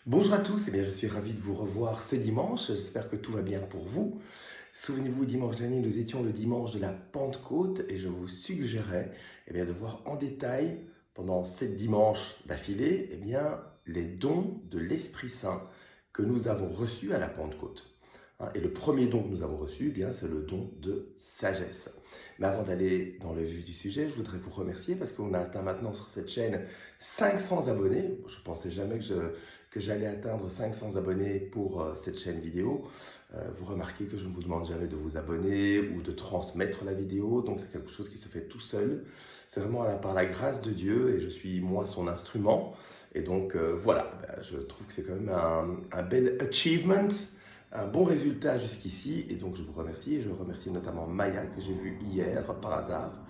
Bonjour à tous, je suis ravi de vous revoir ce dimanche, j'espère que tout va bien pour vous. Souvenez-vous, dimanche dernier, nous étions le dimanche de la Pentecôte et je vous suggérais de voir en détail, pendant 7 dimanches d'affilée, les dons de l'Esprit Saint que nous avons reçus à la Pentecôte. Et le premier don que nous avons reçu, c'est le don de sagesse. Mais avant d'aller dans le vif du sujet, je voudrais vous remercier parce qu'on a atteint maintenant sur cette chaîne 500 abonnés. Je ne pensais jamais que j'allais atteindre 500 abonnés pour cette chaîne vidéo. Vous remarquez que je ne vous demande jamais de vous abonner ou de transmettre la vidéo, donc c'est quelque chose qui se fait tout seul. C'est vraiment par la grâce de Dieu et je suis moi son instrument. Et donc je trouve que c'est quand même un bel achievement, un bon résultat jusqu'ici, et donc je vous remercie, et je remercie notamment Maya, que j'ai vue hier par hasard,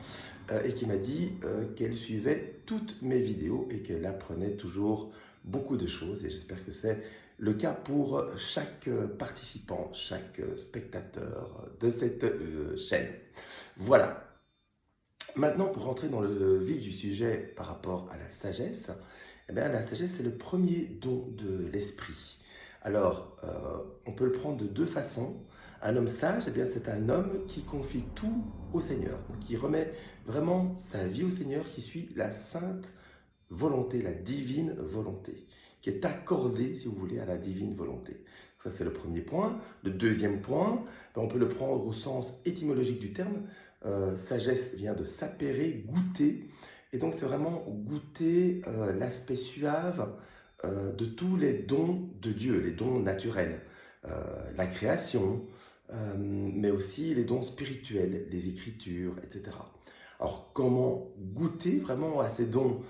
et qui m'a dit qu'elle suivait toutes mes vidéos et qu'elle apprenait toujours beaucoup de choses, et j'espère que c'est le cas pour chaque participant, chaque spectateur de cette chaîne. Voilà. Maintenant, pour rentrer dans le vif du sujet par rapport à la sagesse, la sagesse, c'est le premier don de l'esprit. Alors, on peut le prendre de deux façons. Un homme sage, c'est un homme qui confie tout au Seigneur, donc qui remet vraiment sa vie au Seigneur, qui suit la sainte volonté, la divine volonté, qui est accordée, si vous voulez, à la divine volonté. Ça, c'est le premier point. Le deuxième point, on peut le prendre au sens étymologique du terme. Sagesse vient de sapere, goûter. Et donc, c'est vraiment goûter l'aspect suave de tous les dons de Dieu, les dons naturels, la création, mais aussi les dons spirituels, les écritures, etc. Alors, comment goûter vraiment à ces dons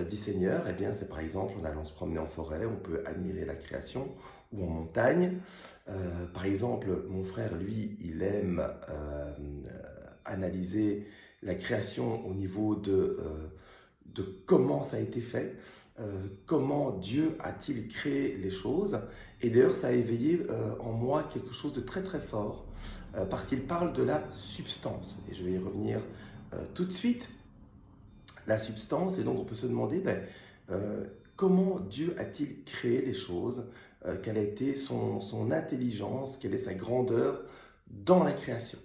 du Seigneur? C'est par exemple en allant se promener en forêt, on peut admirer la création, ou en montagne. Par exemple, mon frère, lui, il aime analyser la création au niveau de comment ça a été fait, comment Dieu a-t-il créé les choses. Et d'ailleurs, ça a éveillé en moi quelque chose de très très fort, parce qu'il parle de la substance. Et je vais y revenir tout de suite. La substance, et donc on peut se demander comment Dieu a-t-il créé les choses, quelle a été son intelligence, quelle est sa grandeur dans la création.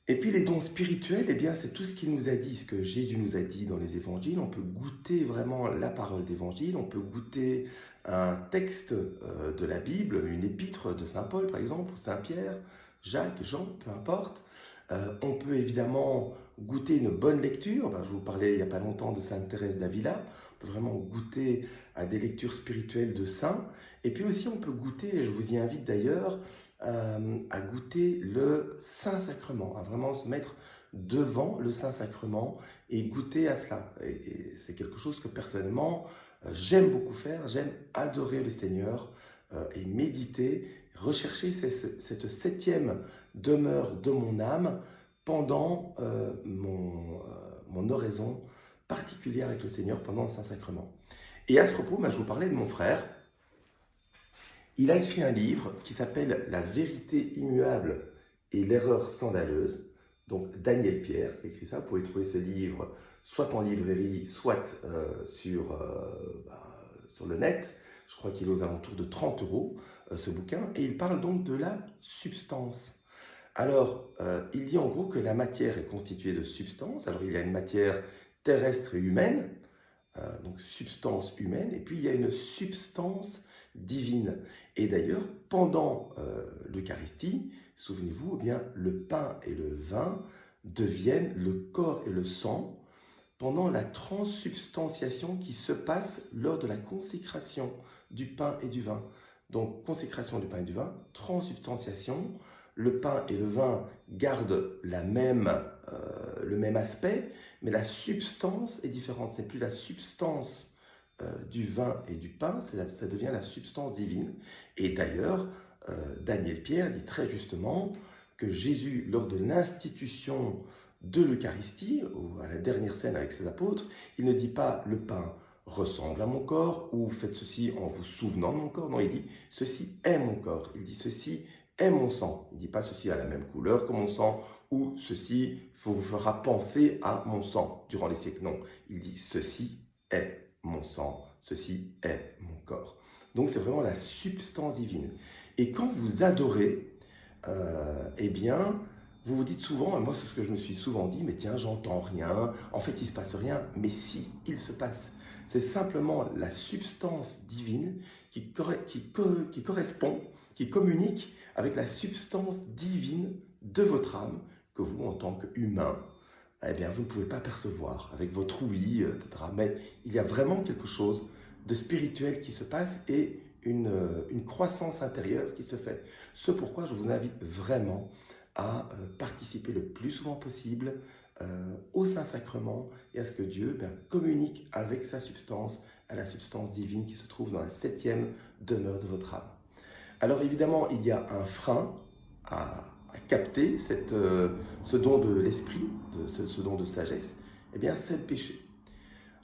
Et puis les dons spirituels, c'est tout ce qu'il nous a dit, ce que Jésus nous a dit dans les évangiles. On peut goûter vraiment la parole d'évangile, on peut goûter un texte de la Bible, une épître de Saint Paul par exemple, ou Saint Pierre, Jacques, Jean, peu importe. On peut évidemment goûter une bonne lecture. Je vous parlais il n'y a pas longtemps de Sainte Thérèse d'Avila. On peut vraiment goûter à des lectures spirituelles de saints. Et puis aussi on peut goûter, et je vous y invite d'ailleurs, à goûter le Saint-Sacrement, à vraiment se mettre devant le Saint-Sacrement et goûter à cela. Et c'est quelque chose que personnellement, j'aime beaucoup faire, j'aime adorer le Seigneur et méditer, rechercher cette septième demeure de mon âme pendant mon oraison particulière avec le Seigneur, pendant le Saint-Sacrement. Et à ce propos, je vous parlais de mon frère. Il a écrit un livre qui s'appelle « La vérité immuable et l'erreur scandaleuse ». Donc Daniel Pierre qui a écrit ça. Vous pouvez trouver ce livre soit en librairie, soit sur le net. Je crois qu'il est aux alentours de 30 € ce bouquin. Et il parle donc de la substance. Alors, il dit en gros que la matière est constituée de substances. Alors, il y a une matière terrestre et humaine, donc substance humaine, et puis il y a une substance divine. Et d'ailleurs, pendant l'Eucharistie, souvenez-vous, le pain et le vin deviennent le corps et le sang pendant la transsubstantiation qui se passe lors de la consécration du pain et du vin. Donc, consécration du pain et du vin, transsubstantiation, le pain et le vin gardent le même aspect, mais la substance est différente. Ce n'est plus la substance du vin et du pain, ça devient la substance divine. Et d'ailleurs, Daniel Pierre dit très justement que Jésus, lors de l'institution de l'Eucharistie, à la dernière scène avec ses apôtres, il ne dit pas « le pain ressemble à mon corps » ou « faites ceci en vous souvenant de mon corps ». Non, il dit « ceci est mon corps ». Il dit « ceci est mon sang ». Il ne dit pas « ceci a la même couleur que mon sang » ou « ceci vous fera penser à mon sang durant les siècles ». Non, il dit « ceci est mon sang, ceci est mon corps ». Donc c'est vraiment la substance divine. Et quand vous adorez, eh bien, vous vous dites souvent, et moi c'est ce que je me suis souvent dit, mais tiens, j'entends rien, en fait il ne se passe rien, mais si, il se passe. C'est simplement la substance divine qui correspond, qui communique avec la substance divine de votre âme, que vous, en tant qu'humain, eh bien, vous ne pouvez pas percevoir avec votre ouïe, etc. Mais il y a vraiment quelque chose de spirituel qui se passe et une croissance intérieure qui se fait. Ce pourquoi je vous invite vraiment à participer le plus souvent possible au Saint-Sacrement et à ce que Dieu communique avec sa substance, à la substance divine qui se trouve dans la 7e demeure de votre âme. Alors évidemment, il y a un frein à capter ce don de l'esprit, ce don de sagesse, eh bien c'est le péché.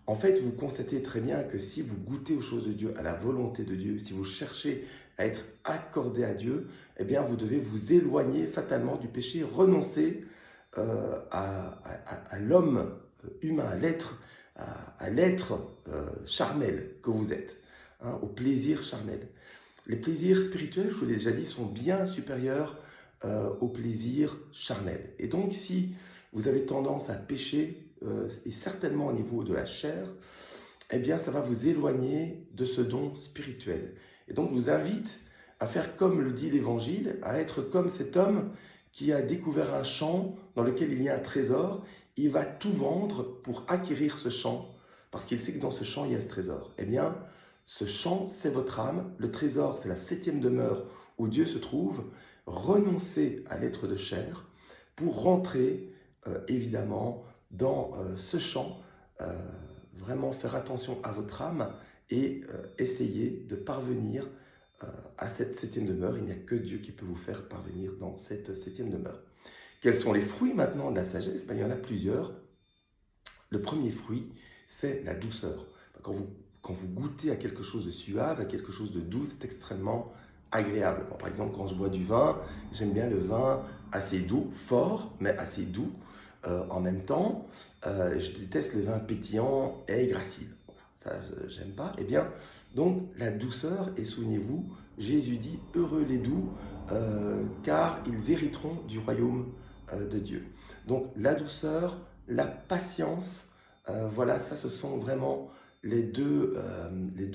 En fait, vous constatez très bien que si vous goûtez aux choses de Dieu, à la volonté de Dieu, si vous cherchez à être accordé à Dieu, eh bien vous devez vous éloigner fatalement du péché, renoncer à l'homme humain, à l'être charnel que vous êtes, hein, au plaisir charnel. Les plaisirs spirituels, je vous l'ai déjà dit, sont bien supérieurs aux plaisirs charnels. Et donc, si vous avez tendance à pécher, et certainement au niveau de la chair, eh bien, ça va vous éloigner de ce don spirituel. Et donc, je vous invite à faire comme le dit l'Évangile, à être comme cet homme qui a découvert un champ dans lequel il y a un trésor. Il va tout vendre pour acquérir ce champ, parce qu'il sait que dans ce champ, il y a ce trésor. Eh bien, ce champ, c'est votre âme. Le trésor, c'est la 7e demeure où Dieu se trouve. Renoncez à l'être de chair pour rentrer, évidemment, dans ce champ. Vraiment faire attention à votre âme et essayer de parvenir à cette 7e demeure. Il n'y a que Dieu qui peut vous faire parvenir dans cette 7e demeure. Quels sont les fruits maintenant de la sagesse? Il y en a plusieurs. Le premier fruit, c'est la douceur. Quand vous goûtez à quelque chose de suave, à quelque chose de doux, c'est extrêmement agréable. Bon, par exemple, quand je bois du vin, j'aime bien le vin assez doux, fort, mais assez doux. En même temps, je déteste le vin pétillant, aigre, acide. Voilà, ça, j'aime pas. Eh bien, donc, la douceur, et souvenez-vous, Jésus dit « Heureux les doux, car ils hériteront du royaume de Dieu ». Donc, la douceur, la patience, voilà, ça, ce sont vraiment les deux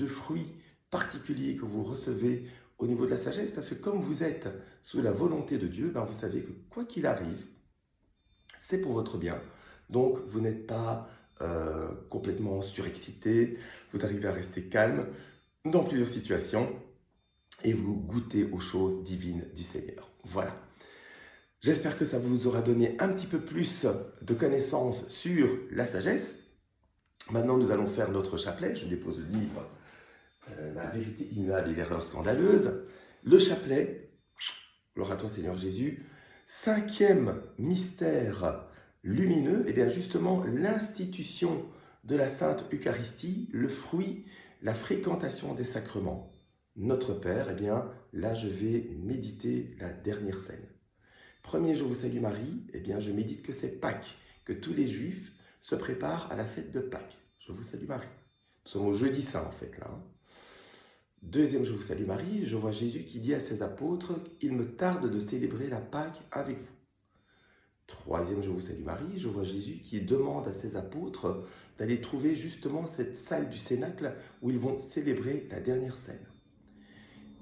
fruits particuliers que vous recevez au niveau de la sagesse, parce que comme vous êtes sous la volonté de Dieu, vous savez que quoi qu'il arrive, c'est pour votre bien. Donc, vous n'êtes pas complètement surexcité, vous arrivez à rester calme dans plusieurs situations et vous goûtez aux choses divines du Seigneur. Voilà. J'espère que ça vous aura donné un petit peu plus de connaissances sur la sagesse. Maintenant, nous allons faire notre chapelet. Je dépose le livre La vérité immuable et l'erreur scandaleuse. Le chapelet, gloire à toi Seigneur Jésus, 5e mystère lumineux, et bien justement l'institution de la Sainte Eucharistie, le fruit, la fréquentation des sacrements. Notre Père, eh bien là je vais méditer la dernière scène. Premier je vous salue Marie, eh bien je médite que c'est Pâques, que tous les Juifs se préparent à la fête de Pâques. Je vous salue Marie. Nous sommes au jeudi saint en fait là. Deuxième je vous salue Marie, je vois Jésus qui dit à ses apôtres, il me tarde de célébrer la Pâques avec vous. Troisième je vous salue Marie, je vois Jésus qui demande à ses apôtres d'aller trouver justement cette salle du Cénacle où ils vont célébrer la dernière scène.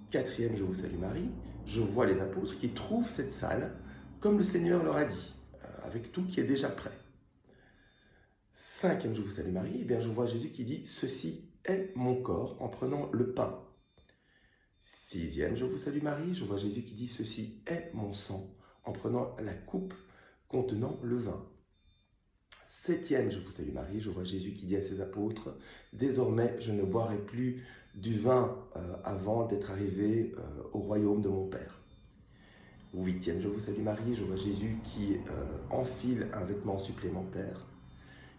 Quatrième je vous salue Marie, je vois les apôtres qui trouvent cette salle comme le Seigneur leur a dit, avec tout qui est déjà prêt. Cinquième je vous salue Marie, eh bien je vois Jésus qui dit « Ceci est mon corps » en prenant le pain. Sixième je vous salue Marie, je vois Jésus qui dit « Ceci est mon sang » en prenant la coupe contenant le vin. Septième je vous salue Marie, je vois Jésus qui dit à ses apôtres « Désormais je ne boirai plus du vin avant d'être arrivé au royaume de mon Père. » Huitième je vous salue Marie, je vois Jésus qui enfile un vêtement supplémentaire,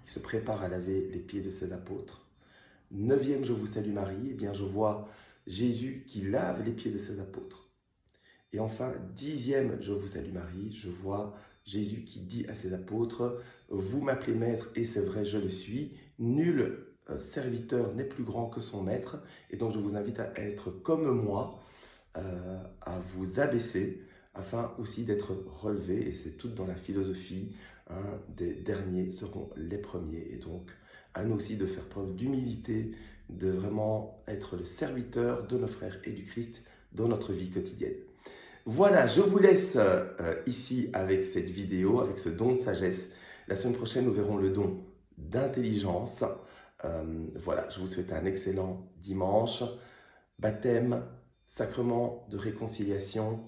qui se prépare à laver les pieds de ses apôtres. Neuvième je vous salue Marie, eh bien je vois Jésus qui lave les pieds de ses apôtres. Et enfin, dixième je vous salue Marie, je vois Jésus qui dit à ses apôtres « Vous m'appelez maître et c'est vrai, je le suis. Nul serviteur n'est plus grand que son maître. Et donc, je vous invite à être comme moi, à vous abaisser, afin aussi d'être relevé. Et c'est tout dans la philosophie, hein, des derniers seront les premiers. Et donc, à nous aussi de faire preuve d'humilité, de vraiment être le serviteur de nos frères et du Christ dans notre vie quotidienne. Voilà, je vous laisse ici avec cette vidéo, avec ce don de sagesse. La semaine prochaine, nous verrons le don d'intelligence. Voilà, je vous souhaite un excellent dimanche. Baptême, sacrement de réconciliation,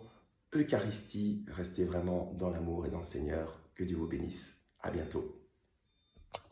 Eucharistie, restez vraiment dans l'amour et dans le Seigneur. Que Dieu vous bénisse. À bientôt.